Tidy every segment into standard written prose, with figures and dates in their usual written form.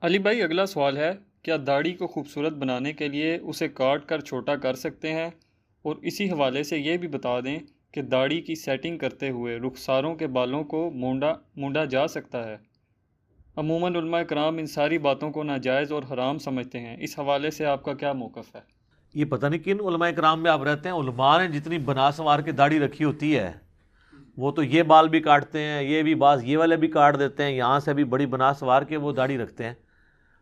علی بھائی، اگلا سوال ہے، کیا داڑھی کو خوبصورت بنانے کے لیے اسے کاٹ کر چھوٹا کر سکتے ہیں؟ اور اسی حوالے سے یہ بھی بتا دیں کہ داڑھی کی سیٹنگ کرتے ہوئے رخساروں کے بالوں کو مونڈا جا سکتا ہے؟ عموماً علماء کرام ان ساری باتوں کو ناجائز اور حرام سمجھتے ہیں، اس حوالے سے آپ کا کیا موقف ہے؟ یہ پتہ نہیں کن علماء کرام میں آپ رہتے ہیں، علماء نے جتنی بنا سنوار کے داڑھی رکھی ہوتی ہے وہ تو یہ بال بھی کاٹتے ہیں، یہ بھی بعض یہ والے بھی کاٹ دیتے ہیں، یہاں سے بھی بڑی بنا سنوار کے وہ داڑھی رکھتے ہیں۔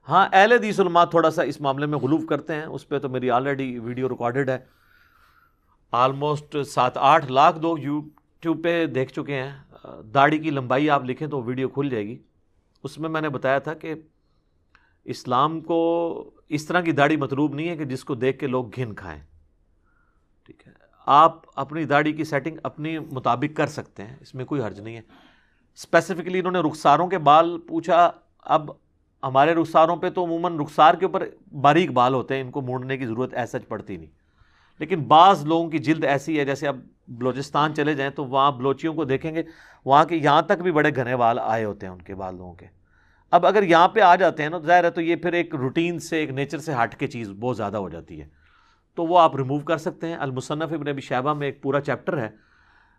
ہاں، اہل حدیث علماء تھوڑا سا اس معاملے میں غلو کرتے ہیں، اس پہ تو میری آلریڈی ویڈیو ریکارڈڈ ہے، آلموسٹ 7-8 لاکھ لوگ یوٹیوب پہ دیکھ چکے ہیں۔ داڑھی کی لمبائی آپ لکھیں تو ویڈیو کھل جائے گی، اس میں نے بتایا تھا کہ اسلام کو اس طرح کی داڑھی مطلوب نہیں ہے کہ جس کو دیکھ کے لوگ گھن کھائیں، ٹھیک ہے؟ آپ اپنی داڑھی کی سیٹنگ اپنی مطابق کر سکتے ہیں، اس میں کوئی حرج نہیں ہے۔ اسپیسیفکلی انہوں نے رخساروں کے بال پوچھا، اب ہمارے رخساروں پہ تو عموماً رخسار کے اوپر باریک بال ہوتے ہیں، ان کو موڑنے کی ضرورت ایسا پڑتی نہیں، لیکن بعض لوگوں کی جلد ایسی ہے، جیسے اب بلوچستان چلے جائیں تو وہاں بلوچیوں کو دیکھیں گے، وہاں کے یہاں تک بھی بڑے گھنے بال آئے ہوتے ہیں ان کے بال لوگوں کے۔ اب اگر یہاں پہ آ جاتے ہیں نا، ظاہر ہے تو یہ پھر ایک روٹین سے، ایک نیچر سے ہٹ کے چیز بہت زیادہ ہو جاتی ہے، تو وہ آپ ریموو کر سکتے ہیں۔ المصنف ابن ابی شیبہ میں ایک پورا چیپٹر ہے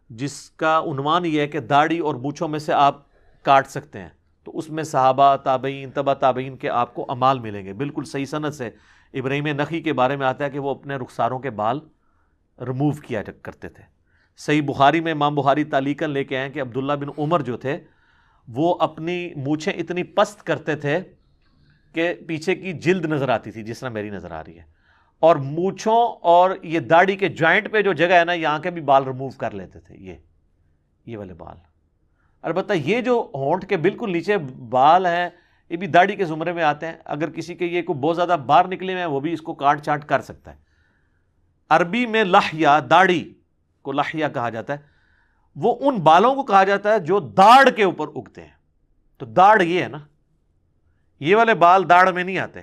جس کا عنوان یہ ہے کہ داڑھی اور مونچھوں میں سے آپ کاٹ سکتے ہیں، تو اس میں صحابہ، تابعین، تبع تابعین کے آپ کو اعمال ملیں گے، بالکل صحیح سند سے۔ ابراہیم نخعی کے بارے میں آتا ہے کہ وہ اپنے رخساروں کے بال ریموو کیا کرتے تھے۔ صحیح بخاری میں امام بخاری تعلیقاً لے کے آئے کہ عبداللہ بن عمر جو تھے وہ اپنی مونچھیں اتنی پست کرتے تھے کہ پیچھے کی جلد نظر آتی تھی، جس طرح میری نظر آ رہی ہے، اور مونچھوں اور یہ داڑھی کے جوائنٹ پہ جو جگہ ہے نا، یہاں کے بھی بال ریموو کر لیتے تھے، یہ والے بال۔ البتہ یہ جو ہونٹ کے بالکل نیچے بال ہیں یہ بھی داڑھی کے زمرے میں آتے ہیں، اگر کسی کے یہ کوئی بہت زیادہ باہر نکلے ہوئے ہیں وہ بھی اس کو کاٹ چاٹ کر سکتا ہے۔ عربی میں لحیہ، داڑھی کو لحیہ کہا جاتا ہے، وہ ان بالوں کو کہا جاتا ہے جو داڑھ کے اوپر اگتے ہیں۔ تو داڑھ یہ ہے نا، یہ والے بال داڑھ میں نہیں آتے،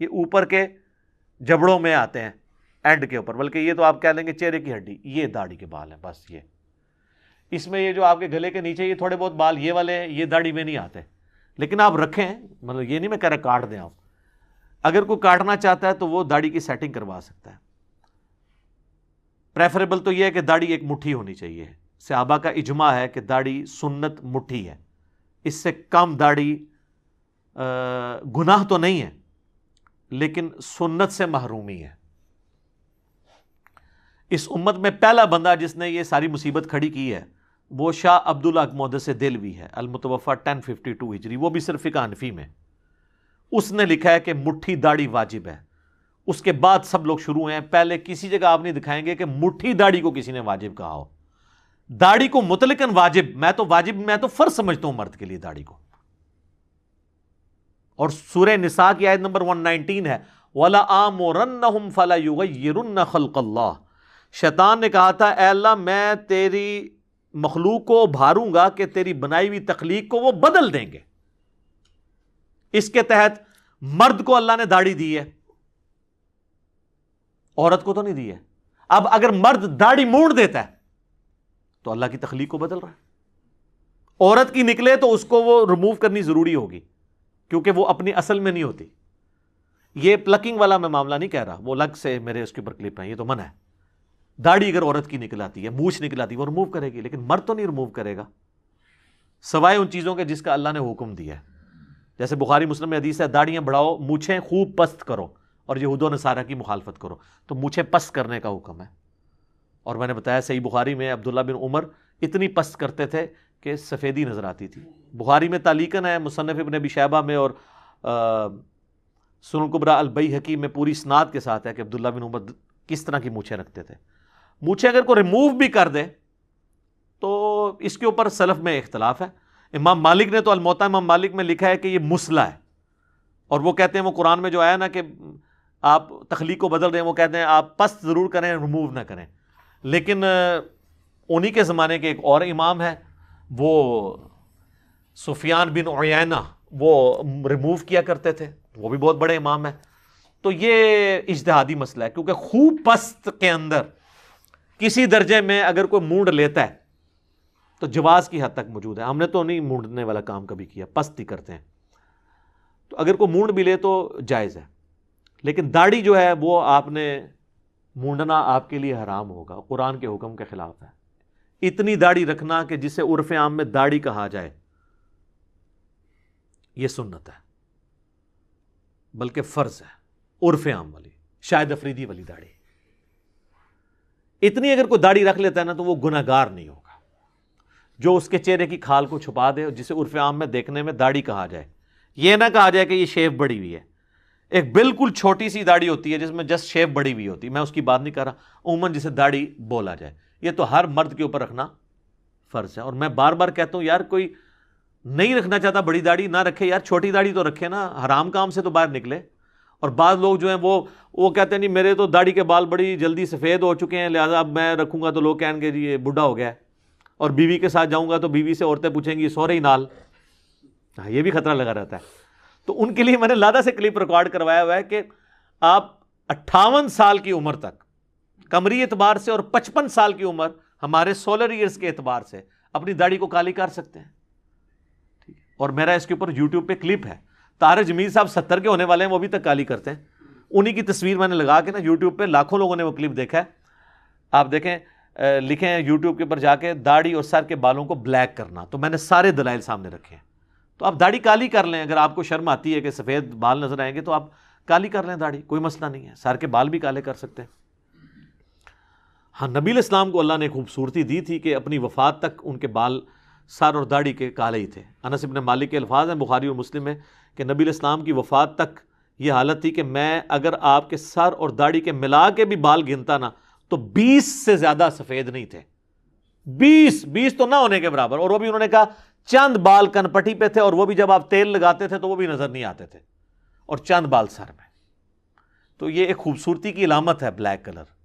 یہ اوپر کے جبڑوں میں آتے ہیں، اینڈ کے اوپر، بلکہ یہ تو آپ کہہ لیں گے چہرے کی ہڈی، یہ داڑھی کے بال ہیں بس۔ یہ اس میں یہ جو آپ کے گلے کے نیچے یہ تھوڑے بہت بال یہ والے ہیں، یہ داڑھی میں نہیں آتے، لیکن آپ رکھیں، مطلب یہ نہیں میں کہہ رہا کاٹ دیں آپ، اگر کوئی کاٹنا چاہتا ہے تو وہ داڑھی کی سیٹنگ کروا سکتا ہے۔ پریفریبل تو یہ ہے کہ داڑھی ایک مٹھی ہونی چاہیے، صحابہ کا اجماع ہے کہ داڑھی سنت مٹھی ہے، اس سے کم داڑھی گناہ تو نہیں ہے لیکن سنت سے محرومی ہے۔ اس امت میں پہلا بندہ جس نے یہ ساری مصیبت کھڑی کی ہے وہ شاہ عبداللہ محدث دہلوی ہے، المتوفی 1052 ہجری، وہ بھی صرف فقہ حنفی میں۔ اس نے لکھا ہے کہ مٹھی داڑھی واجب ہے، اس کے بعد سب لوگ شروع ہیں، پہلے کسی جگہ آپ نہیں دکھائیں گے کہ مٹھی داڑھی کو کسی نے واجب کہا ہو۔ داڑھی کو مطلقاً واجب، میں تو فرض سمجھتا ہوں مرد کے لیے داڑھی کو، اور سورہ نساء کی آیت نمبر 119 ہے، وَلَآمُرَنَّهُمْ فَلَيُغَيِّرُنَّ خَلْقَ اللَّهِ۔ شیطان نے کہا تھا، اے اللہ میں تیری مخلوق کو بھاروں گا کہ تیری بنائی ہوئی تخلیق کو وہ بدل دیں گے۔ اس کے تحت مرد کو اللہ نے داڑھی دی ہے، عورت کو تو نہیں دی ہے۔ اب اگر مرد داڑھی موڑ دیتا ہے تو اللہ کی تخلیق کو بدل رہا ہے، عورت کی نکلے تو اس کو وہ ریموو کرنی ضروری ہوگی کیونکہ وہ اپنی اصل میں نہیں ہوتی۔ یہ پلکنگ والا میں معاملہ نہیں کہہ رہا، وہ الگ سے میرے اس کے اوپر کلپ ہیں، یہ تو منع ہے۔ داڑھی اگر عورت کی نکل آتی ہے، مونچھ نکل آتی ہے، وہ ریموو کرے گی، لیکن مرد تو نہیں ریموو کرے گا سوائے ان چیزوں کے جس کا اللہ نے حکم دیا ہے۔ جیسے بخاری مسلم میں حدیث ہے، داڑیاں بڑھاؤ، مونچھیں خوب پست کرو، اور یہود و نصارہ کی مخالفت کرو، تو مونچھیں پست کرنے کا حکم ہے۔ اور میں نے بتایا صحیح بخاری میں عبداللہ بن عمر اتنی پست کرتے تھے کہ سفیدی نظر آتی تھی۔ بخاری میں تعلیقاً ہے، مصنف ابن ابی شیبہ میں اور سنن الکبریٰ البیہقی میں پوری اسناد کے ساتھ ہے کہ عبداللہ بن عمر کس طرح کی مونچھیں رکھتے تھے۔ مونچھیں اگر کوئی ریموو بھی کر دے تو اس کے اوپر سلف میں اختلاف ہے۔ امام مالک نے تو الموطا امام مالک میں لکھا ہے کہ یہ مسئلہ ہے، اور وہ کہتے ہیں وہ قرآن میں جو آیا نا کہ آپ تخلیق کو بدل رہے ہیں، وہ کہتے ہیں آپ پست ضرور کریں، ریموو نہ کریں۔ لیکن انہی کے زمانے کے ایک اور امام ہے، وہ سفیان بن عیینہ، وہ ریموو کیا کرتے تھے، وہ بھی بہت بڑے امام ہیں۔ تو یہ اجتہادی مسئلہ ہے، کیونکہ خوب پست کے اندر کسی درجے میں اگر کوئی مونڈ لیتا ہے تو جواز کی حد تک موجود ہے۔ ہم نے تو نہیں مونڈنے والا کام کبھی کیا، پست ہی کرتے ہیں۔ تو اگر کوئی مونڈ بھی لے تو جائز ہے، لیکن داڑھی جو ہے وہ آپ نے مونڈنا آپ کے لیے حرام ہوگا، قرآن کے حکم کے خلاف ہے۔ اتنی داڑھی رکھنا کہ جسے عرف عام میں داڑھی کہا جائے، یہ سنت ہے، بلکہ فرض ہے، عرف عام والی، شاہد افریدی والی داڑھی۔ اتنی اگر کوئی داڑھی رکھ لیتا ہے نا تو وہ گناہگار نہیں ہوگا، جو اس کے چہرے کی کھال کو چھپا دے، جسے عرف عام میں دیکھنے میں داڑھی کہا جائے، یہ نہ کہا جائے کہ یہ شیو بڑی ہوئی ہے۔ ایک بالکل چھوٹی سی داڑھی ہوتی ہے جس میں جسٹ شیو بڑی ہوئی ہوتی ہے، میں اس کی بات نہیں کر رہا، عموماً جسے داڑھی بولا جائے، یہ تو ہر مرد کے اوپر رکھنا فرض ہے۔ اور میں بار بار کہتا ہوں یار، کوئی نہیں رکھنا چاہتا بڑی داڑھی نہ رکھے یار، چھوٹی داڑھی تو رکھے نا، حرام کام سے تو باہر نکلے۔ اور بعض لوگ جو ہیں وہ کہتے ہیں نہیں میرے تو داڑھی کے بال بڑی جلدی سفید ہو چکے ہیں، لہٰذا اب میں رکھوں گا تو لوگ کہیں گے جی یہ بڈھا ہو گیا ہے، اور بیوی کے ساتھ جاؤں گا تو بیوی سے عورتیں پوچھیں گی سو رہی نال، ہاں یہ بھی خطرہ لگا رہتا ہے۔ تو ان کے لیے میں نے لادا سے کلپ ریکارڈ کروایا ہوا ہے کہ آپ 58 سال کی عمر تک قمری اعتبار سے اور 55 سال کی عمر ہمارے سولر ایئرز کے اعتبار سے اپنی داڑھی کو کالی کر سکتے ہیں۔ اور میرا اس کے اوپر یوٹیوب پہ کلپ ہے، طاہر جمیل صاحب 70 کے ہونے والے ہیں، وہ بھی تک کالی کرتے ہیں، انہی کی تصویر میں نے لگا کے نا یوٹیوب پہ لاکھوں لوگوں نے وہ کلپ دیکھا ہے۔ آپ دیکھیں، لکھیں یوٹیوب کے اوپر جا کے داڑھی اور سر کے بالوں کو بلیک کرنا، تو میں نے سارے دلائل سامنے رکھے ہیں۔ تو آپ داڑھی کالی کر لیں، اگر آپ کو شرم آتی ہے کہ سفید بال نظر آئیں گے تو آپ کالی کر لیں داڑھی، کوئی مسئلہ نہیں ہے، سر کے بال بھی کالے کر سکتے ہیں۔ ہاں، نبی علیہ السلام کو اللہ نے خوبصورتی دی تھی کہ اپنی وفات تک ان کے بال سر اور داڑھی کے کالے ہی تھے۔ انس بن مالک کے الفاظ ہیں بخاری اور مسلم میں کہ نبی علیہ السلام کی وفات تک یہ حالت تھی کہ میں اگر آپ کے سر اور داڑھی کے ملا کے بھی بال گنتا نا تو 20 سے زیادہ سفید نہیں تھے، 20 تو نہ ہونے کے برابر، اور وہ بھی انہوں نے کہا چند بال کن پٹی پہ تھے، اور وہ بھی جب آپ تیل لگاتے تھے تو وہ بھی نظر نہیں آتے تھے، اور چند بال سر میں۔ تو یہ ایک خوبصورتی کی علامت ہے بلیک کلر،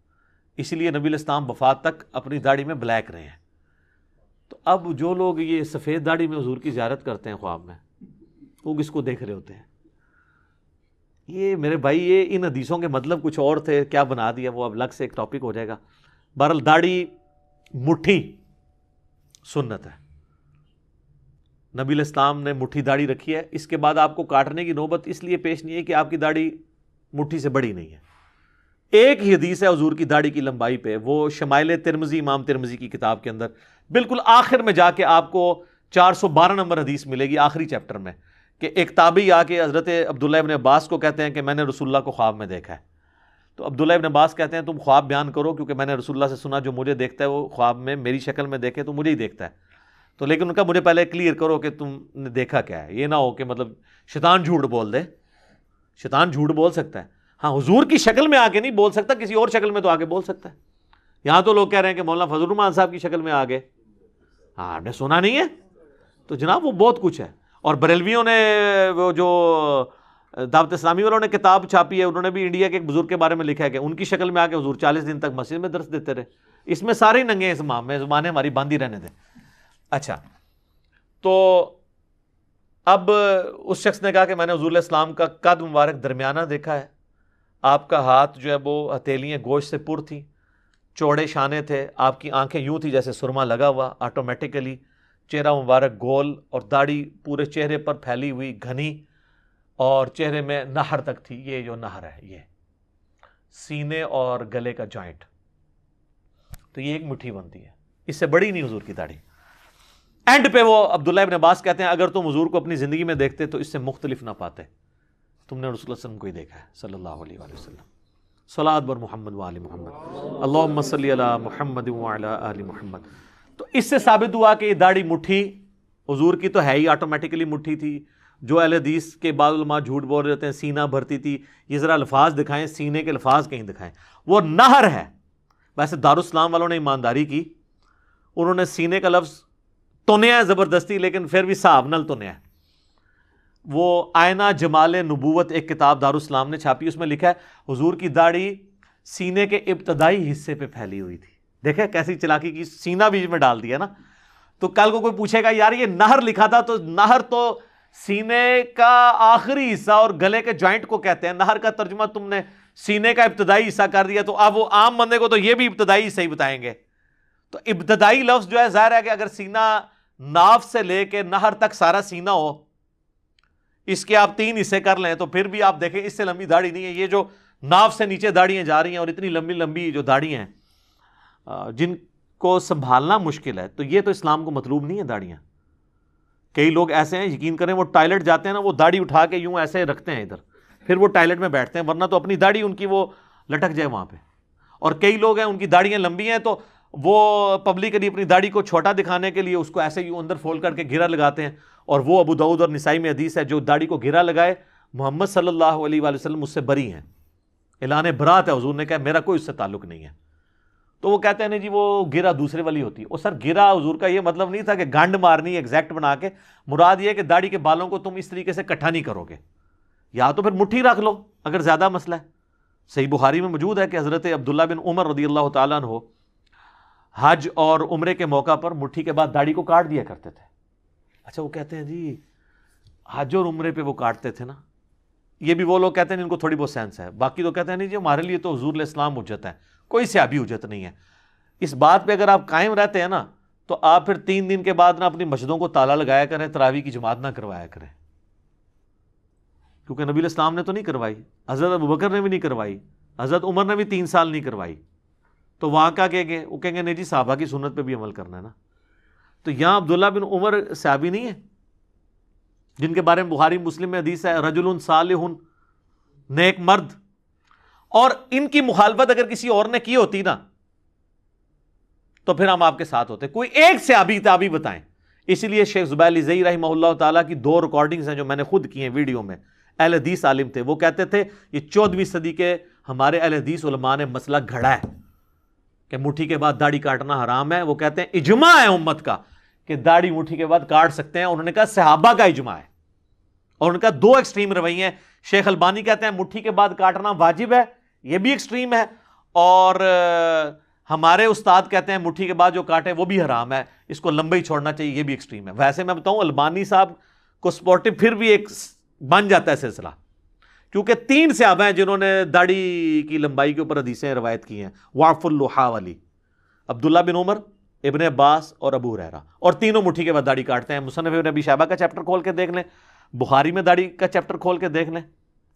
اسی لیے نبی علیہ السلام وفات تک اپنی داڑھی میں بلیک رہے ہیں۔ تو اب جو لوگ یہ سفید داڑھی میں حضور کی زیارت کرتے ہیں خواب میں، وہ کس کو دیکھ رہے ہوتے ہیں؟ یہ میرے بھائی، یہ ان حدیثوں کے مطلب کچھ اور تھے، کیا بنا دیا وہ اب الگ سے ایک ٹاپک ہو جائے گا۔ بہرحال داڑھی مٹھی سنت ہے، نبی علیہ السلام نے مٹھی داڑھی رکھی ہے، اس کے بعد آپ کو کاٹنے کی نوبت اس لیے پیش نہیں ہے کہ آپ کی داڑھی مٹھی سے بڑی نہیں ہے۔ ایک ہی حدیث ہے حضور کی داڑھی کی لمبائی پہ، وہ شمائل ترمذی، امام ترمذی کی کتاب کے اندر بالکل آخر میں جا کے آپ کو 412 نمبر حدیث ملے گی آخری چیپٹر میں، کہ ایک تابعی آ کے حضرت عبداللہ ابن عباس کو کہتے ہیں کہ میں نے رسول اللہ کو خواب میں دیکھا ہے۔ تو عبداللہ ابن عباس کہتے ہیں تم خواب بیان کرو، کیونکہ میں نے رسول اللہ سے سنا جو مجھے دیکھتا ہے وہ خواب میں میری شکل میں دیکھے تو مجھے ہی دیکھتا ہے۔ تو لیکن ان کا مجھے پہلے کلیئر کرو کہ تم نے دیکھا کیا ہے، یہ نہ ہو کہ مطلب شیطان جھوٹ بول دے۔ شیطان جھوٹ بول سکتا ہے، ہاں حضور کی شکل میں آ کے نہیں بول سکتا، کسی اور شکل میں تو آ کے بول سکتا ہے۔ یہاں تو لوگ کہہ رہے ہیں کہ مولانا فضل الرحمان صاحب کی شکل میں آ گئے، ہاں آپ نے سنا نہیں ہے؟ تو جناب وہ بہت کچھ ہے۔ اور بریلویوں نے وہ جو دعوت اسلامی والوں نے کتاب چھاپی ہے، انہوں نے بھی انڈیا کے ایک بزرگ کے بارے میں لکھا ہے کہ ان کی شکل میں آ کے حضور 40 دن تک مسجد میں درس دیتے رہے۔ اس میں سارے ننگے ہیں، زمام میں زبانیں ہماری باندھی رہنے دیں۔ اچھا، تو اب اس شخص نے کہا کہ میں نے حضور علیہ السلام کا قد مبارک درمیانہ دیکھا ہے، آپ کا ہاتھ جو ہے وہ ہتھیلیاں گوشت سے پر تھیں، چوڑے شانے تھے، آپ کی آنکھیں یوں تھی جیسے سرما لگا ہوا آٹومیٹیکلی، چہرہ مبارک گول، اور داڑھی پورے چہرے پر پھیلی ہوئی گھنی، اور چہرے میں نہر تک تھی۔ یہ جو نہر ہے یہ سینے اور گلے کا جوائنٹ، تو یہ ایک مٹھی بنتی ہے، اس سے بڑی نہیں حضور کی داڑھی۔ اینڈ پہ وہ عبداللہ ابن عباس کہتے ہیں اگر تم حضور کو اپنی زندگی میں دیکھتے تو اس سے مختلف نہ پاتے، تم نے رسول اللہ صلی اللہ علیہ وسلم کو ہی دیکھا ہے صلی اللہ علیہ وآلہ وسلم۔ صلوات بر محمد وآل محمد، اللہم صلی علی محمد وعلی آل محمد۔ تو اس سے ثابت ہوا کہ یہ داڑھی مٹھی حضور کی تو ہے ہی، آٹومیٹکلی مٹھی تھی۔ جو اہل حدیث کے بعض علماء جھوٹ بول رہے ہیں سینہ بھرتی تھی، یہ ذرا الفاظ دکھائیں، سینے کے الفاظ کہیں دکھائیں۔ وہ نہر ہے، ویسے دارالاسلام والوں نے ایمانداری کی، انہوں نے سینے کا لفظ تنیا ہے زبردستی، لیکن پھر بھی صاحب نل تنیا ہے۔ وہ آئینہ جمال نبوت ایک کتاب دارالاسلام نے چھاپی، اس میں لکھا ہے حضور کی داڑھی سینے کے ابتدائی حصے پہ پھیلی ہوئی تھی۔ دیکھیں کیسی چلاکی کی، سینہ بیچ میں ڈال دیا نا۔ تو کل کو کوئی پوچھے گا یار یہ نہر لکھا تھا، تو نہر تو سینے کا آخری حصہ اور گلے کے جوائنٹ کو کہتے ہیں، نہر کا ترجمہ تم نے سینے کا ابتدائی حصہ کر دیا، تو اب وہ عام بندے کو تو یہ بھی ابتدائی حصہ ہی بتائیں گے۔ تو ابتدائی لفظ جو ہے ظاہر ہے کہ اگر سینہ ناف سے لے کے نہر تک سارا سینہ ہو، اس کے آپ 3 حصے کر لیں تو پھر بھی آپ دیکھیں اس سے لمبی داڑھی نہیں ہے. یہ جو ناف سے نیچے داڑیاں جا رہی ہیں اور اتنی لمبی لمبی جو داڑیاں ہیں جن کو سنبھالنا مشکل ہے, تو یہ تو اسلام کو مطلوب نہیں ہے داڑیاں. کئی لوگ ایسے ہیں, یقین کریں, وہ ٹائلٹ جاتے ہیں نا, وہ داڑھی اٹھا کے یوں ایسے رکھتے ہیں ادھر, پھر وہ ٹائلٹ میں بیٹھتے ہیں, ورنہ تو اپنی داڑھی ان کی وہ لٹک جائے وہاں پہ. اور کئی لوگ ہیں ان کی داڑیاں لمبی ہیں تو وہ پبلکلی اپنی داڑھی کو چھوٹا دکھانے کے لیے اس کو ایسے یوں اندر فولڈ کر کے گھیرا لگاتے ہیں. اور وہ ابو داؤد اور نسائی میں حدیث ہے, جو داڑھی کو گھیرا لگائے محمد صلی اللہ علیہ وآلہ وسلم اس سے بری ہیں. اعلان برات ہے, حضور نے کہا میرا کوئی اس سے تعلق نہیں ہے. تو وہ کہتے ہیں نہیں جی وہ گرا دوسرے والی ہوتی ہے. اور سر گرا حضور کا یہ مطلب نہیں تھا کہ گانڈ مارنی ایگزیکٹ بنا کے, مراد یہ ہے کہ داڑھی کے بالوں کو تم اس طریقے سے اکٹھا نہیں کرو گے, یا تو پھر مٹھی رکھ لو اگر زیادہ مسئلہ ہے. صحیح بخاری میں موجود ہے کہ حضرت عبداللہ بن عمر رضی اللہ تعالیٰ عنہ حج اور عمرے کے موقع پر مٹھی کے بعد داڑھی کو کاٹ دیا کرتے تھے. اچھا وہ کہتے ہیں جی حج اور عمرے پہ وہ کاٹتے تھے نا, یہ بھی وہ لوگ کہتے ہیں جن کو تھوڑی بہت سینس ہے, باقی تو کہتے ہیں نہیں جی ہمارے لیے تو حضور علیہ السلام حجت ہے, کوئی صحابی حجت نہیں ہے. اس بات پہ اگر آپ قائم رہتے ہیں نا تو آپ پھر 3 دن کے بعد نا اپنی مسجدوں کو تالا لگایا کریں, تراویح کی جماعت نہ کروایا کریں, کیونکہ نبی علیہ السلام نے تو نہیں کروائی, حضرت ابوبکر نے بھی نہیں کروائی, حضرت عمر نے بھی 3 سال نہیں کروائی. تو وہاں کا کہیں گے, وہ کہیں گے نہیں جی صحابہ کی سنت پہ بھی عمل کرنا ہے نا. تو یہاں عبداللہ بن عمر صحابی نہیں ہے جن کے بارے میں بخاری مسلم میں حدیث ہے رجل صالح, نیک مرد, اور ان کی مخالفت اگر کسی اور نے کی ہوتی نا تو پھر ہم آپ کے ساتھ ہوتے. کوئی ایک صحابی تابعی بتائیں. اسی لیے شیخ زبیر علی زئی رحمہ اللہ تعالیٰ کی 2 ریکارڈنگز ہیں جو میں نے خود کی ہیں ویڈیو میں. اہل حدیث عالم تھے, وہ کہتے تھے یہ 14ویں صدی کے ہمارے اہل حدیث علماء نے مسئلہ گھڑا ہے کہ مٹھی کے بعد داڑھی کاٹنا حرام ہے. وہ کہتے ہیں اجماع ہے امت کا کہ داڑھی مٹھی کے بعد کاٹ سکتے ہیں. انہوں نے کہا صحابہ کا اجماع ہے, اور ان کا 2 ایکسٹریم رویے ہیں. شیخ البانی کہتے ہیں مٹھی کے بعد کاٹنا واجب ہے, یہ بھی ایکسٹریم ہے, اور ہمارے استاد کہتے ہیں مٹھی کے بعد جو کاٹے وہ بھی حرام ہے, اس کو لمبا ہی چھوڑنا چاہیے, یہ بھی ایکسٹریم ہے. ویسے میں بتاؤں البانی صاحب کو سپورٹو پھر بھی ایک بن جاتا ہے سلسلہ, کیونکہ 3 صحابہ ہیں جنہوں نے داڑھی کی لمبائی کے اوپر حدیثیں روایت کی ہیں, وعف اللحا والی, عبداللہ بن عمر, ابن عباس اور ابو ہریرہ, اور تینوں مٹھی کے بعد داڑھی کاٹتے ہیں. مصنف ابن ابی شیبہ کا چیپٹر کھول کے دیکھ لیں, بخاری میں داڑھی کا چیپٹر کھول کے دیکھ لیں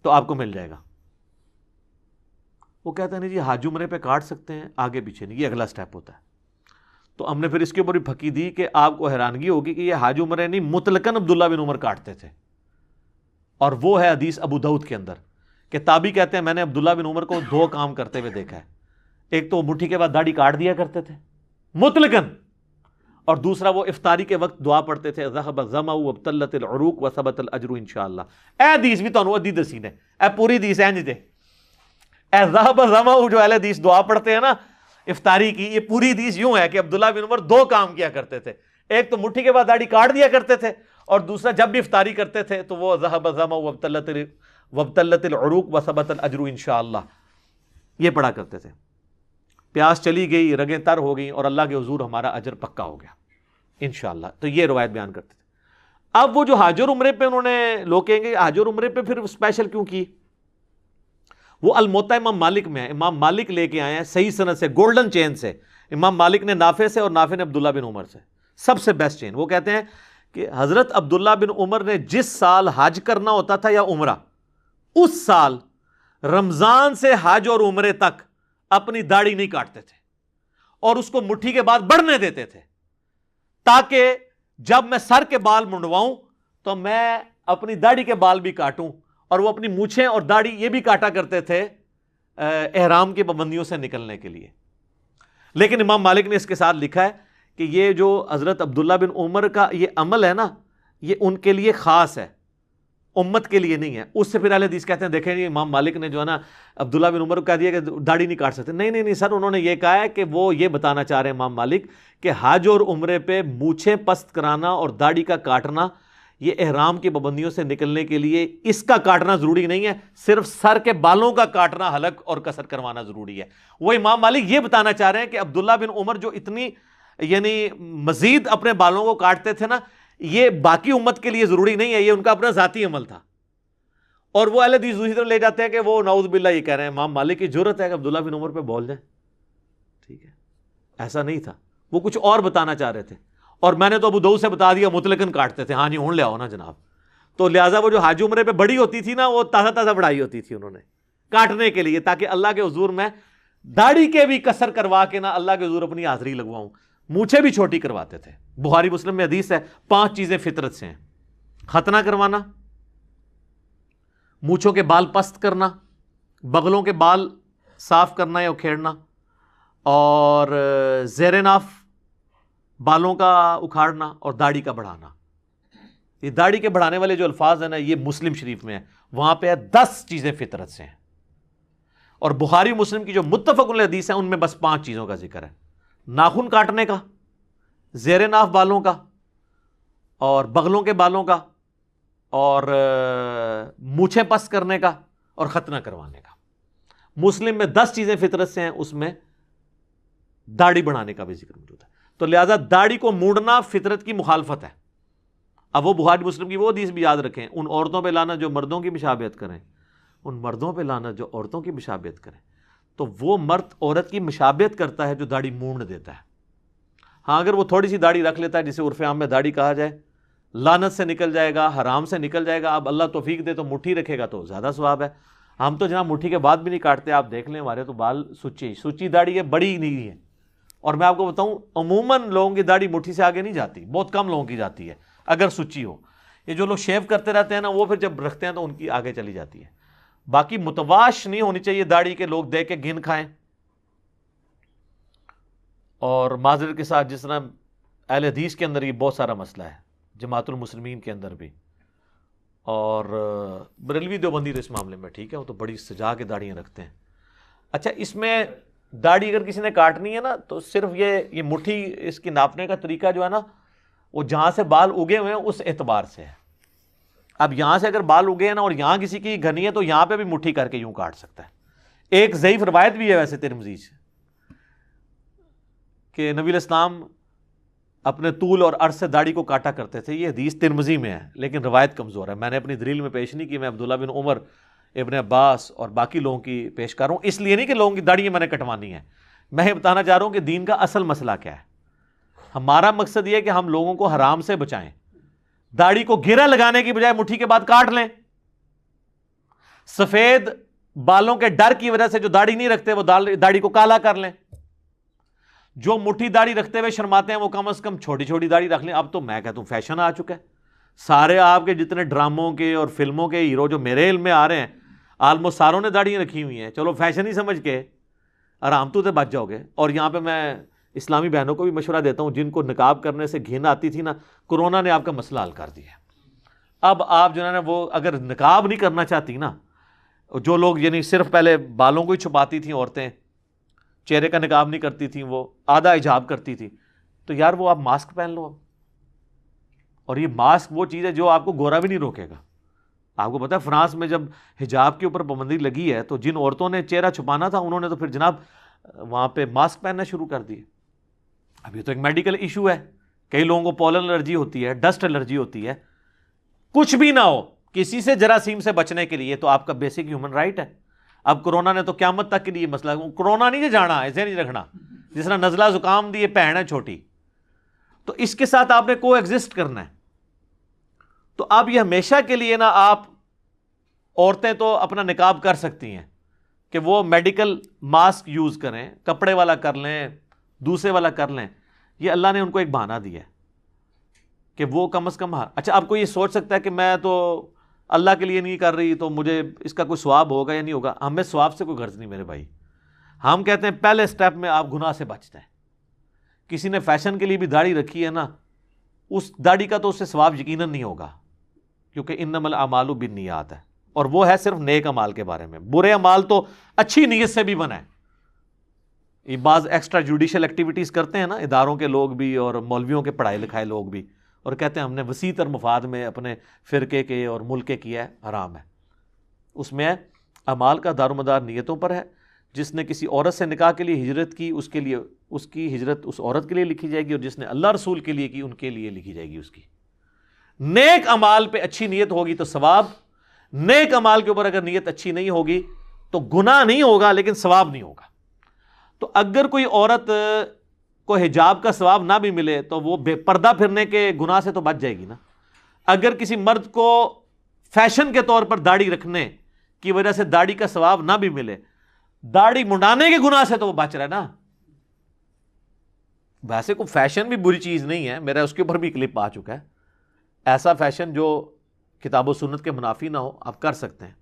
تو آپ کو مل جائے گا. وہ کہتے ہیں نہیں جی حج عمرے پہ کاٹ سکتے ہیں, آگے پیچھے نہیں, یہ اگلا سٹیپ ہوتا ہے. تو ہم نے پھر اس کے اوپر بھی پھکی دی کہ آپ کو حیرانگی ہوگی کہ یہ حج عمرے نہیں, مطلقاً عبداللہ بن عمر کاٹتے تھے. اور وہ ہے حدیث ابو داؤد کے اندر کہ تابعی کہتے ہیں میں نے عبداللہ بن عمر کو 2 کام کرتے ہوئے دیکھا ہے. ایک تو مٹھی کے بعد داڑھی کاٹ دیا کرتے تھے مطلقاً, اور دوسرا وہ افطاری کے وقت دعا پڑھتے تھے ذهب الظمأ وابتلت العروق وثبت الاجر انشاءاللہ. اے حدیث بھی تانوں ادھی دسی نے, اے پوری حدیث انج دے, اے ذهب الظمأ جو اہل حدیث دعا پڑھتے ہیں نا افطاری کی, یہ پوری حدیث یوں ہے کہ عبداللہ بن عمر 2 کام کیا کرتے تھے. ایک تو مٹھی کے بعد داڑھی کاٹ دیا کرتے تھے, اور دوسرا جب بھی افطاری کرتے تھے تو وہ ذهب الظمأ وابتلت العروق وثبت الاجر انشاءاللہ یہ پڑھا کرتے تھے. پیاس چلی گئی, رگیں تر ہو گئیں, اور اللہ کے حضور ہمارا اجر پکا ہو گیا انشاءاللہ. تو یہ روایت بیان کرتے تھے. اب وہ جو حج اور عمرے پہ انہوں نے, لوگ کہیں گے حج اور عمرے پہ پھر اسپیشل کیوں کی, وہ الموطا امام مالک میں ہے. امام مالک لے کے آئے ہیں صحیح سند سے, گولڈن چین سے. امام مالک نے نافع سے, اور نافع نے عبداللہ بن عمر سے, سب سے بیسٹ چین. وہ کہتے ہیں کہ حضرت عبداللہ بن عمر نے جس سال حج کرنا ہوتا تھا یا عمرہ, اس سال رمضان سے حج اور عمرے تک اپنی داڑھی نہیں کاٹتے تھے, اور اس کو مٹھی کے بعد بڑھنے دیتے تھے, تاکہ جب میں سر کے بال منڈواؤں تو میں اپنی داڑھی کے بال بھی کاٹوں. اور وہ اپنی مونچھیں اور داڑھی یہ بھی کاٹا کرتے تھے احرام کی پابندیوں سے نکلنے کے لیے. لیکن امام مالک نے اس کے ساتھ لکھا ہے کہ یہ جو حضرت عبداللہ بن عمر کا یہ عمل ہے نا, یہ ان کے لیے خاص ہے, امت کے لیے نہیں ہے. اس سے پھر اہل حدیث کہتے ہیں دیکھیں یہ امام مالک نے جو ہے نا عبداللہ بن عمر کو کہہ دیا کہ داڑھی نہیں کاٹ سکتے. نہیں سر, انہوں نے یہ کہا ہے کہ وہ یہ بتانا چاہ رہے ہیں امام مالک کہ حج اور عمرے پہ مونچھیں پست کرانا اور داڑھی کا کاٹنا یہ احرام کی پابندیوں سے نکلنے کے لیے, اس کا کاٹنا ضروری نہیں ہے, صرف سر کے بالوں کا کاٹنا, حلق اور قصر کروانا ضروری ہے. وہ امام مالک یہ بتانا چاہ رہے ہیں کہ عبداللہ بن عمر جو اتنی یعنی مزید اپنے بالوں کو کاٹتے تھے نا, یہ باقی امت کے لیے ضروری نہیں ہے, یہ ان کا اپنا ذاتی عمل تھا. اور وہ اہل حدیث دوسری طرف لے جاتے ہیں کہ وہ نعوذ باللہ یہ کہہ رہے ہیں امام مالک کی جرت ہے کہ عبداللہ بن عمر پہ بول جائیں. ٹھیک ہے, ایسا نہیں تھا, وہ کچھ اور بتانا چاہ رہے تھے. اور میں نے تو ابو داؤد سے بتا دیا مطلقاً کاٹتے تھے. ہاں جی ہوں لے آؤ نا جناب. تو لہٰذا وہ جو حج عمرے پہ بڑی ہوتی تھی نا، وہ تازہ تازہ بڑھائی ہوتی تھی انہوں نے کاٹنے کے لیے، تاکہ اللہ کے حضور میں داڑھی کے بھی قصر کروا کے نا اللہ کے حضور اپنی حاضری لگواؤں. مونچھیں بھی چھوٹی کرواتے تھے. بخاری مسلم میں حدیث ہے 5 چیزیں فطرت سے ہیں: ختنہ کروانا، مونچھوں کے بال پست کرنا، بغلوں کے بال صاف کرنا یا اکھیڑنا، اور زیر ناف بالوں کا اکھاڑنا، اور داڑھی کا بڑھانا. یہ داڑھی کے بڑھانے والے جو الفاظ ہیں نا، یہ مسلم شریف میں ہے، وہاں پہ ہے 10 چیزیں فطرت سے ہیں. اور بخاری مسلم کی جو متفق علیہ حدیث ہیں ان میں بس 5 چیزوں کا ذکر ہے: ناخن کاٹنے کا، زیر ناف بالوں کا، اور بغلوں کے بالوں کا، اور مونچھیں پس کرنے کا، اور ختنہ کروانے کا. مسلم میں 10 چیزیں فطرت سے ہیں، اس میں داڑھی بڑھانے کا بھی ذکر موجود ہے. تو لہذا داڑھی کو مونڈنا فطرت کی مخالفت ہے. اب وہ بخاری مسلم کی وہ حدیث بھی یاد رکھیں: ان عورتوں پہ لعنت جو مردوں کی مشابہت کریں، ان مردوں پہ لعنت جو عورتوں کی مشابہت کریں. تو وہ مرد عورت کی مشابہت کرتا ہے جو داڑھی مونڈ دیتا ہے. ہاں اگر وہ تھوڑی سی داڑھی رکھ لیتا ہے، جسے عرف عام میں داڑھی کہا جائے، لعنت سے نکل جائے گا، حرام سے نکل جائے گا. اب اللہ توفیق دے تو مٹھی رکھے گا تو زیادہ ثواب ہے. ہم تو جناب مٹھی کے بعد بھی نہیں کاٹتے. آپ دیکھ لیں ہمارے تو بال سچی داڑھی ہے، بڑی نہیں ہے. اور میں آپ کو بتاؤں عموماً لوگوں کی داڑھی مٹھی سے آگے نہیں جاتی، بہت کم لوگوں کی جاتی ہے اگر سچی ہو. یہ جو لوگ شیو کرتے رہتے ہیں نا، وہ پھر جب رکھتے ہیں تو ان کی آگے چلی جاتی ہے. باقی متواش نہیں ہونی چاہیے داڑھی کے لوگ دیکھ کے گن کھائیں. اور معذرت کے ساتھ جس طرح اہل حدیث کے اندر یہ بہت سارا مسئلہ ہے، جماعت المسلمین کے اندر بھی، اور بریلوی دیوبندی تو اس معاملے میں ٹھیک ہے، وہ تو بڑی سجا کے داڑیاں رکھتے ہیں. اچھا، اس میں داڑھی اگر کسی نے کاٹنی ہے نا، تو صرف یہ مٹھی اس کی ناپنے کا طریقہ جو ہے نا، وہ جہاں سے بال اگے ہوئے ہیں اس اعتبار سے ہے. اب یہاں سے اگر بال اگے ہیں نا اور یہاں کسی کی گھنی ہے تو یہاں پہ بھی مٹھی کر کے یوں کاٹ سکتا ہے. ایک ضعیف روایت بھی ہے ویسے ترمذی سے کہ نبی الاسلام اپنے طول اور عرض سے داڑھی کو کاٹا کرتے تھے. یہ حدیث ترمذی میں ہے لیکن روایت کمزور ہے. میں نے اپنی دلیل میں پیش نہیں کی، میں عبداللہ بن عمر، ابن عباس اور باقی لوگوں کی پیش کر رہا ہوں. اس لیے نہیں کہ لوگوں کی داڑھی میں نے کٹوانی ہے، میں یہ بتانا چاہ رہا ہوں کہ دین کا اصل مسئلہ کیا ہے. ہمارا مقصد یہ ہے کہ ہم لوگوں کو حرام سے بچائیں. داڑھی کو گھیرا لگانے کی بجائے مٹھی کے بعد کاٹ لیں. سفید بالوں کے ڈر کی وجہ سے جو داڑھی نہیں رکھتے وہ داڑھی کو کالا کر لیں. جو مٹھی داڑھی رکھتے ہوئے شرماتے ہیں وہ کم از کم چھوٹی چھوٹی داڑھی رکھ لیں. اب تو میں کہتا ہوں فیشن آ چکا ہے. سارے آپ کے جتنے ڈراموں کے اور فلموں کے ہیرو جو میرے علم میں آ رہے ہیں، آلموسٹ ساروں نے داڑیاں رکھی ہوئی ہیں. چلو فیشن ہی سمجھ کے آرام تو سے بچ جاؤ گے. اور یہاں پہ میں اسلامی بہنوں کو بھی مشورہ دیتا ہوں جن کو نقاب کرنے سے گھن آتی تھی نا، کورونا نے آپ کا مسئلہ حل کر دیا. اب آپ جو ہے نا، وہ اگر نقاب نہیں کرنا چاہتی نا، جو لوگ یعنی صرف پہلے بالوں کو ہی چھپاتی تھیں عورتیں، چہرے کا نقاب نہیں کرتی تھیں، وہ آدھا حجاب کرتی تھی، تو یار وہ آپ ماسک پہن لو. اور یہ ماسک وہ چیز ہے جو آپ کو گورا بھی نہیں روکے گا. آپ کو پتہ ہے فرانس میں جب حجاب کے اوپر پابندی لگی ہے تو جن عورتوں نے چہرہ چھپانا تھا انہوں نے تو پھر جناب وہاں پہ ماسک پہننا شروع کر دیے. اب یہ تو ایک میڈیکل ایشو ہے. کئی لوگوں کو پولن الرجی ہوتی ہے، ڈسٹ الرجی ہوتی ہے. کچھ بھی نہ ہو، کسی سے جراثیم سے بچنے کے لیے تو آپ کا بیسک ہیومن رائٹ ہے. اب کورونا نے تو قیامت تک کے لیے مسئلہ، کورونا نہیں جانا، ایسے نہیں رکھنا. جس طرح نزلہ زکام دی بہن ہے چھوٹی، تو اس کے ساتھ آپ نے کو ایگزسٹ کرنا ہے. تو اب یہ ہمیشہ کے لیے نا، آپ عورتیں تو اپنا نقاب کر سکتی ہیں کہ وہ میڈیکل ماسک یوز کریں، کپڑے والا کر لیں، دوسرے والا کر لیں. یہ اللہ نے ان کو ایک بہانہ دیا ہے کہ وہ کم از کم. اچھا، آپ کو یہ سوچ سکتا ہے کہ میں تو اللہ کے لیے نہیں کر رہی تو مجھے اس کا کوئی ثواب ہوگا یا نہیں ہوگا. ہمیں ثواب سے کوئی غرض نہیں میرے بھائی. ہم کہتے ہیں پہلے سٹیپ میں آپ گناہ سے بچتے ہیں. کسی نے فیشن کے لیے بھی داڑھی رکھی ہے نا، اس داڑھی کا تو اس سے ثواب یقیناً نہیں ہوگا، کیونکہ انما الاعمال بالنیات ہے، اور وہ ہے صرف نیک اعمال کے بارے میں. برے اعمال تو اچھی نیت سے بھی بنا ہے. یہ بعض ایکسٹرا جوڈیشل ایکٹیویٹیز کرتے ہیں نا اداروں کے لوگ بھی اور مولویوں کے پڑھائے لکھائے لوگ بھی، اور کہتے ہیں ہم نے وسیع تر مفاد میں اپنے فرقے کے اور ملک کے کیا ہے، حرام ہے. اس میں اعمال کا دار و مدار نیتوں پر ہے. جس نے کسی عورت سے نکاح کے لیے ہجرت کی، اس کے لیے اس کی ہجرت اس عورت کے لیے لکھی جائے گی، اور جس نے اللہ رسول کے لیے کی ان کے لیے لکھی جائے گی اس کی. نیک اعمال پہ اچھی نیت ہوگی تو ثواب. نیک اعمال کے اوپر اگر نیت اچھی نہیں ہوگی تو گناہ نہیں ہوگا لیکن ثواب نہیں ہوگا. تو اگر کوئی عورت کو حجاب کا ثواب نہ بھی ملے تو وہ بے پردہ پھرنے کے گناہ سے تو بچ جائے گی نا. اگر کسی مرد کو فیشن کے طور پر داڑھی رکھنے کی وجہ سے داڑھی کا ثواب نہ بھی ملے، داڑھی منڈانے کے گناہ سے تو وہ بچ رہا ہے نا۔ ویسے کوئی فیشن بھی بری چیز نہیں ہے، میرا اس کے اوپر بھی کلپ آ چکا ہے، ایسا فیشن جو کتاب و سنت کے منافی نہ ہو آپ کر سکتے ہیں۔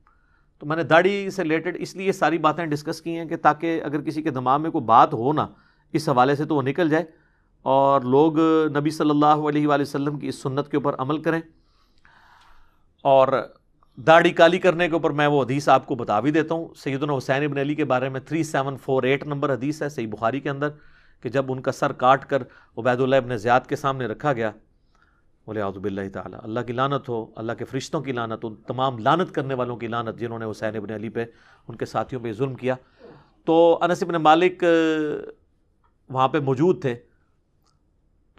تو میں نے داڑھی سے ریلیٹڈ اس لیے ساری باتیں ڈسکس کی ہیں کہ تاکہ اگر کسی کے دماغ میں کوئی بات ہو نا اس حوالے سے تو وہ نکل جائے، اور لوگ نبی صلی اللہ علیہ وآلہ وسلم کی اس سنت کے اوپر عمل کریں۔ اور داڑھی کالی کرنے کے اوپر میں وہ حدیث آپ کو بتا بھی دیتا ہوں، سیدنا حسین ابن علی کے بارے میں 3748 نمبر حدیث ہے صحیح بخاری کے اندر، کہ جب ان کا سر کاٹ کر عبید اللہ ابن زیاد کے سامنے رکھا گیا، وَلِعَوْذُ بِاللَّهِ تعالیٰ، اللہ کی لعنت ہو، اللہ کے فرشتوں کی لعنت ہو، تمام لعنت کرنے والوں کی لعنت جنہوں نے حسین ابن علی پہ ان کے ساتھیوں پہ ظلم کیا۔ تو انس ابن مالک وہاں پہ موجود تھے،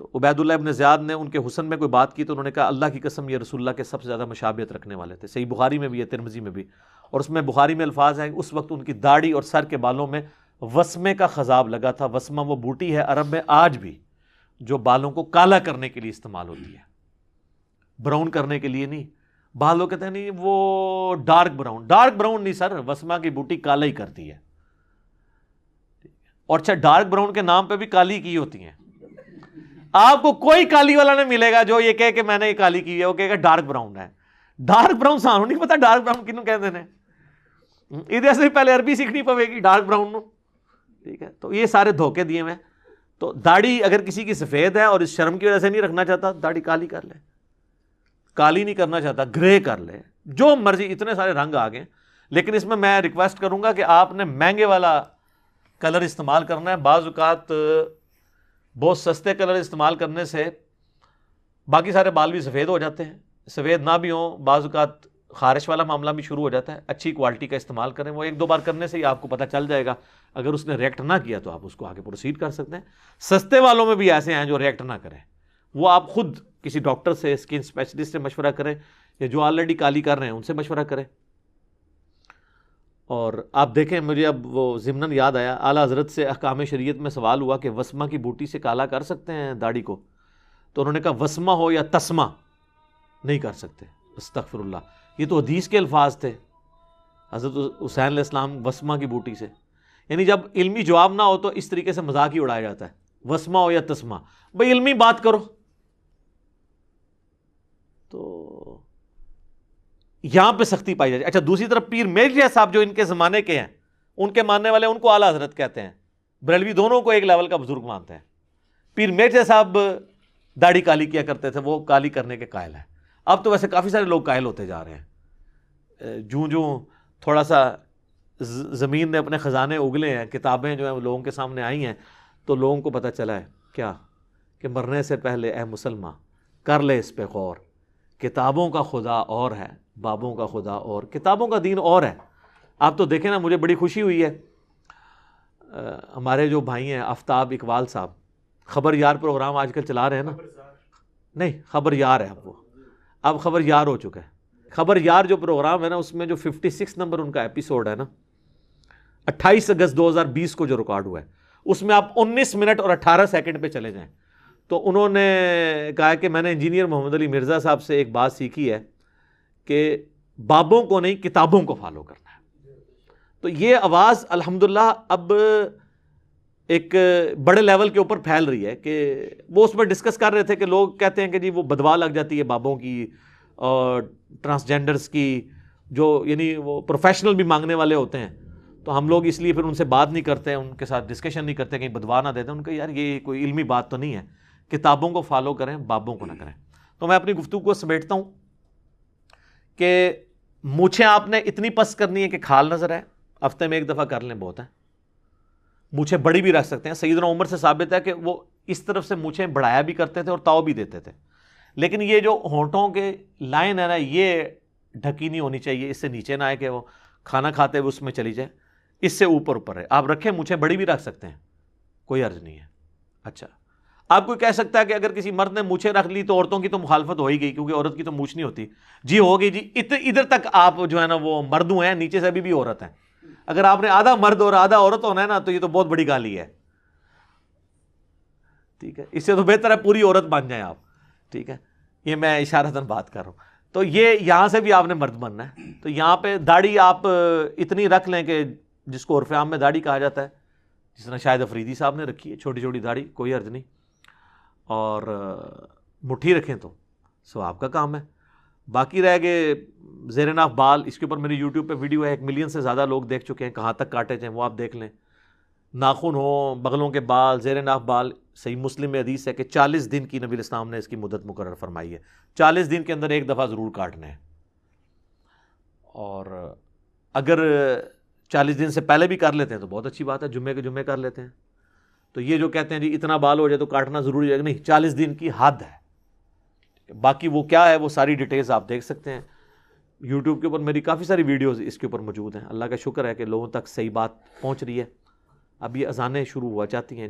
تو عبید اللہ ابن زیاد نے ان کے حسن میں کوئی بات کی تو انہوں نے کہا اللہ کی قسم یہ رسول اللہ کے سب سے زیادہ مشابہت رکھنے والے تھے۔ صحیح بخاری میں بھی ہے، ترمذی میں بھی، اور اس میں بخاری میں الفاظ ہیں اس وقت ان کی داڑھی اور سر کے بالوں میں وسمے کا خضاب لگا تھا۔ وسمہ وہ بوٹی ہے عرب میں آج بھی جو بالوں کو کالا کرنے کے لیے استعمال ہوتی ہے، براؤن کرنے کے لیے نہیں۔ بعض لوگ کہتے ہیں نہیں وہ ڈارک براؤن نہیں سر، وسمہ کی بوٹی کالا ہی کرتی ہے۔ اور اچھا ڈارک براؤن کے نام پہ بھی کالی کی ہوتی ہیں، آپ کو کوئی کالی والا نہیں ملے گا جو یہ کہے کہ میں نے یہ کالی کی ہے، وہ کہے گا ڈارک براؤن ہے۔ ڈارک براؤن سانو نہیں پتا ڈارک براؤن کنوں کہتے ہیں، ادھر سے پہلے عربی سیکھنی پوے گی ڈارک براؤن نو، ٹھیک ہے۔ تو یہ سارے دھوکے دیے ہوئے ہیں۔ تو داڑھی اگر کسی کی سفید ہے اور اس شرم کی وجہ سے نہیں رکھنا چاہتا، داڑھی کالی کر لے، کالی نہیں کرنا چاہتا گرے کر لے، جو مرضی، اتنے سارے رنگ آ گئے۔ لیکن اس میں ریکویسٹ کروں گا کہ آپ نے مہنگے والا کلر استعمال کرنا ہے۔ بعض اوقات بہت سستے کلر استعمال کرنے سے باقی سارے بال بھی سفید ہو جاتے ہیں، سفید نہ بھی ہوں بعض اوقات خارش والا معاملہ بھی شروع ہو جاتا ہے۔ اچھی کوالٹی کا استعمال کریں، وہ ایک دو بار کرنے سے ہی آپ کو پتہ چل جائے گا۔ اگر اس نے ریئیکٹ نہ کیا تو آپ اس کو آگے پروسیڈ کر سکتے ہیں۔ سستے والوں میں بھی ایسے ہیں جو ریئیکٹ نہ کریں، وہ آپ خود کسی ڈاکٹر سے، اسکن اسپیشلسٹ سے مشورہ کریں، یا جو آلریڈی کالی کر رہے ہیں ان سے مشورہ کریں۔ اور آپ دیکھیں، مجھے اب وہ ضمناً یاد آیا، اعلیٰ حضرت سے احکام شریعت میں سوال ہوا کہ وسمہ کی بوٹی سے کالا کر سکتے ہیں داڑھی کو؟ تو انہوں نے کہا وسمہ ہو یا تسمہ نہیں کر سکتے، استغفر اللہ، یہ تو حدیث کے الفاظ تھے۔ حضرت حسین علیہ السلام وسمہ کی بوٹی سے، یعنی جب علمی جواب نہ ہو تو اس طریقے سے مذاق ہی اڑایا جاتا ہے، وسمہ ہو یا تسمہ، بھائی علمی بات کرو۔ تو یہاں پہ سختی پائی جاتی ہے۔ اچھا دوسری طرف پیر میرزا صاحب جو ان کے زمانے کے ہیں، ان کے ماننے والے ان کو اعلیٰ حضرت کہتے ہیں، بریلوی دونوں کو ایک لیول کا بزرگ مانتے ہیں۔ پیر میرزا صاحب داڑھی کالی کیا کرتے تھے، وہ کالی کرنے کے قائل ہیں۔ اب تو ویسے کافی سارے لوگ قائل ہوتے جا رہے ہیں، جوں تھوڑا سا زمین نے اپنے خزانے اگلے ہیں، کتابیں جو ہیں وہ لوگوں کے سامنے آئی ہیں، تو لوگوں کو پتہ چلا ہے کیا کہ مرنے سے پہلے اے مسلمان کر لے اس پہ غور، کتابوں کا خدا اور ہے، بابوں کا خدا اور، کتابوں کا دین اور ہے۔ آپ تو دیکھیں نا، مجھے بڑی خوشی ہوئی ہے، ہمارے جو بھائی ہیں آفتاب اقبال صاحب، خبر یار پروگرام آج کل چلا رہے ہیں نا، نہیں خبر یار ہے اب، وہ اب خبر یار ہو چکا ہے۔ خبر یار جو پروگرام ہے نا، اس میں جو 56 نمبر ان کا ایپیسوڈ ہے نا، 28 اگست 2020 کو جو ریکارڈ ہوا ہے، اس میں آپ 19 منٹ اور 18 سیکنڈ پہ چلے جائیں تو انہوں نے کہا کہ میں نے انجینئر محمد علی مرزا صاحب سے ایک بات سیکھی ہے کہ بابوں کو نہیں کتابوں کو فالو کرنا ہے۔ تو یہ آواز الحمدللہ اب ایک بڑے لیول کے اوپر پھیل رہی ہے، کہ وہ اس میں ڈسکس کر رہے تھے کہ لوگ کہتے ہیں کہ جی وہ بدوا لگ جاتی ہے بابوں کی اور ٹرانسجینڈرز کی، جو یعنی وہ پروفیشنل بھی مانگنے والے ہوتے ہیں، تو ہم لوگ اس لیے پھر ان سے بات نہیں کرتے، ان کے ساتھ ڈسکشن نہیں کرتے، کہیں بدوا نہ دیتے۔ ان کا یار یہ کوئی علمی بات تو نہیں ہے، کتابوں کو فالو کریں، بابوں کو نہ کریں۔ تو میں اپنی گفتگو کو سمیٹتا ہوں کہ مونچھیں آپ نے اتنی پست کرنی ہے کہ کھال نظر آئے، ہفتے میں ایک دفعہ کر لیں بہت ہے۔ مونچھیں بڑی بھی رکھ سکتے ہیں، سیدنا عمر سے ثابت ہے کہ وہ اس طرف سے مونچھیں بڑھایا بھی کرتے تھے اور تاؤ بھی دیتے تھے، لیکن یہ جو ہونٹوں کے لائن ہے نا، یہ ڈھکی نہیں ہونی چاہیے، اس سے نیچے نہ آئے کہ وہ کھانا کھاتے ہوئے اس میں چلی جائے، اس سے اوپر اوپر ہے۔ آپ رکھیں، مونچھیں بڑی بھی رکھ سکتے ہیں، کوئی عرض نہیں ہے۔ اچھا آپ کوئی کہہ سکتا ہے کہ اگر کسی مرد نے مونچھیں رکھ لی تو عورتوں کی تو مخالفت ہو ہی گئی، کیونکہ عورت کی تو مونچھ نہیں ہوتی۔ جی ہوگی جی، ادھر تک آپ جو ہے نا وہ مردوں ہیں، نیچے سے ابھی بھی عورت ہیں۔ اگر آپ نے آدھا مرد اور آدھا عورت ہونا ہے نا تو یہ تو بہت بڑی گالی ہے، ٹھیک ہے۔ اس سے تو بہتر ہے پوری عورت بن جائیں آپ، ٹھیک ہے۔ یہ میں اشارتاً بات کر رہا ہوں۔ تو یہ یہاں سے بھی آپ نے مرد بننا ہے. تو یہاں پہ داڑھی آپ اتنی رکھ لیں کہ جس کو عرف عام میں داڑھی کہا جاتا ہے, جس طرح شاہد افریدی صاحب نے رکھی ہے, چھوٹی چھوٹی داڑھی, کوئی حرج نہیں, اور مٹھی رکھیں تو ثواب کا کام ہے. باقی رہ گئے زیر ناف بال, اس کے اوپر میری یوٹیوب پہ ویڈیو ہے, 1 ملین سے زیادہ لوگ دیکھ چکے ہیں, کہاں تک کاٹے جائیں وہ آپ دیکھ لیں. ناخن ہوں, بغلوں کے بال, زیر ناف بال, صحیح مسلم میں حدیث ہے کہ 40 دن کی نبی اسلام نے اس کی مدت مقرر فرمائی ہے, 40 دن کے اندر ایک دفعہ ضرور کاٹنے ہیں. اور اگر 40 دن سے پہلے بھی کر لیتے ہیں تو بہت اچھی بات ہے, جمعے کے جمعے کر لیتے ہیں. تو یہ جو کہتے ہیں جی اتنا بال ہو جائے تو کاٹنا ضروری ہے, نہیں, 40 دن کی حد ہے. باقی وہ کیا ہے وہ ساری ڈیٹیلز آپ دیکھ سکتے ہیں یوٹیوب کے اوپر, میری کافی ساری ویڈیوز اس کے اوپر موجود ہیں. اللہ کا شکر ہے کہ لوگوں تک صحیح بات پہنچ رہی ہے. اب یہ اذانیں شروع ہوا چاہتی ہیں.